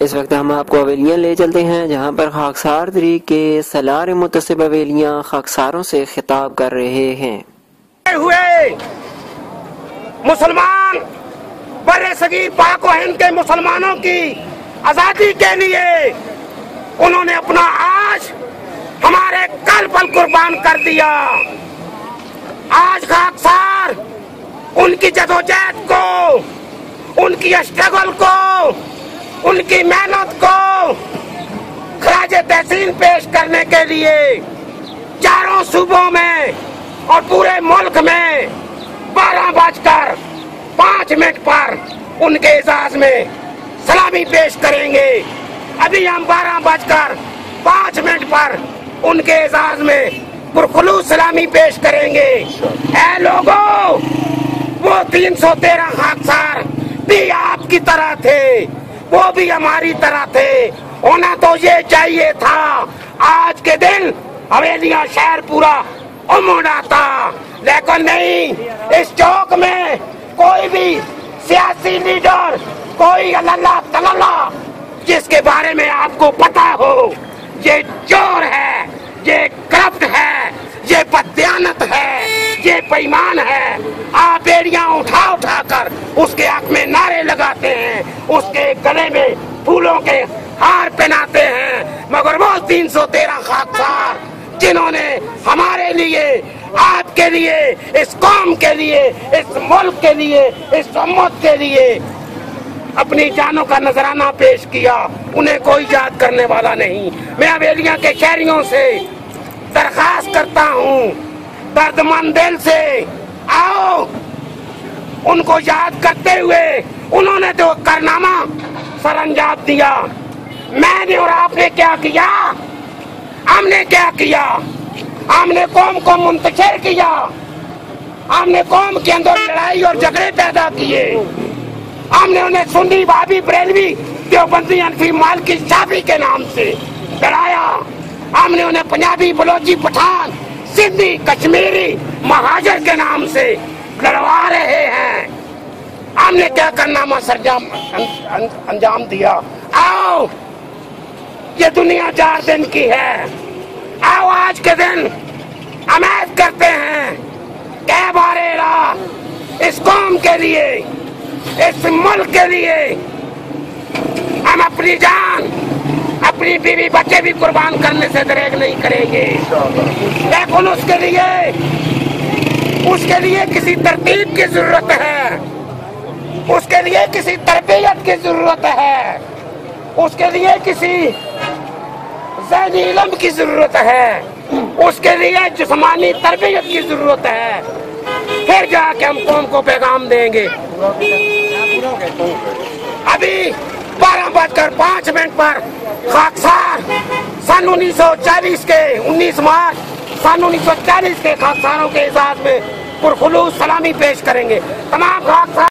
اس وقت ہم آپ کو حویلیاں لے چلتے ہیں جہاں پر خاکسار طریق کے سالار متصب حویلیاں خاکساروں سے خطاب کر رہے ہیں۔ ہوئے مسلمان بر صغیر پاک و ہند کے مسلمانوں کی آزادی کے لیے انہوں نے اپنا آج ہمارے کل پل قربان کر دیا۔ آج خاکسار ان کی جدوجہد کو، ان کی اسٹرگل کو، ان کی محنت کو خراج تحسین پیش کرنے کے لیے چاروں صوبوں میں اور پورے ملک میں 12:05 پر ان کے اعزاز میں سلامی پیش کریں گے۔ ابھی ہم 12:05 پر ان کے اعزاز میں پرخلوص سلامی پیش کریں گے۔ اے لوگوں، وہ 313 خاکسار بھی آپ کی طرح تھے، وہ بھی ہماری طرح تھے۔ ہونا تو یہ چاہیے تھا آج کے دن حویلیاں شہر پورا امڑ آتا، لیکن نہیں۔ اس چوک میں کوئی بھی سیاسی لیڈر، کوئی اللہ تعالی جس کے بارے میں آپ کو پتا ہو یہ چور ہے، یہ کرپٹ ہے، یہ بددیانت ہے، یہ بے ایمان ہے، آپ بیڑیاں اٹھا اٹھا کر اس کے حق میں نعرے لگاتے ہیں، اس کے گلے میں پھولوں کے ہار پہناتے ہیں، مگر وہ 313 خاکسار جنہوں نے ہمارے لیے، آپ کے لیے، اس قوم کے لیے، اس ملک کے لیے، اس امت کے لیے اپنی جانوں کا نذرانہ پیش کیا، انہیں کوئی یاد کرنے والا نہیں۔ میں حویلیاں کے شہریوں سے درخواست کرتا ہوں، درد مند دل سے آؤ، ان کو یاد کرتے ہوئے انہوں نے جو کارنامہ سر انجام دیا، میں نے اور آپ نے کیا کیا؟ ہم نے کیا کیا؟ ہم نے قوم کو منتشر کیا، ہم نے قوم کے اندر لڑائی اور جھگڑے پیدا کیے، ہم نے انہیں سنی، بھابی، بریلوی، دیوبندی، حنفی، مالکی، شافعی کے نام سے لڑایا، ہم نے انہیں پنجابی، بلوچی، پٹھان، سندھی، کشمیری، مہاجر کے نام سے لڑوا رہے ہیں۔ ہم نے کیا کارنامہ انجام دیا؟ آؤ، یہ دنیا 4 دن کی ہے، آؤ آج کے دن ہم عہد کرتے ہیں کہ بارے راہ اس قوم کے لیے، اس ملک کے لیے ہم اپنی جان، اپنی بیوی بچے بھی قربان کرنے سے دریغ نہیں کریں گے، لیکن اس کے لیے کسی ترتیب کی ضرورت ہے، اس کے لیے کسی تربیت کی ضرورت ہے، اس کے لیے کسی ذہنی علم کی ضرورت ہے، اس کے لیے جسمانی تربیت کی ضرورت ہے، پھر جا کے ہم قوم کو پیغام دیں گے۔ ابھی 12:05 پر خاکسار سن 1940 کے 19 مارچ سن 1940 کے خاکساروں کے اعزاز میں پرخلوص سلامی پیش کریں گے۔ تمام خاکسار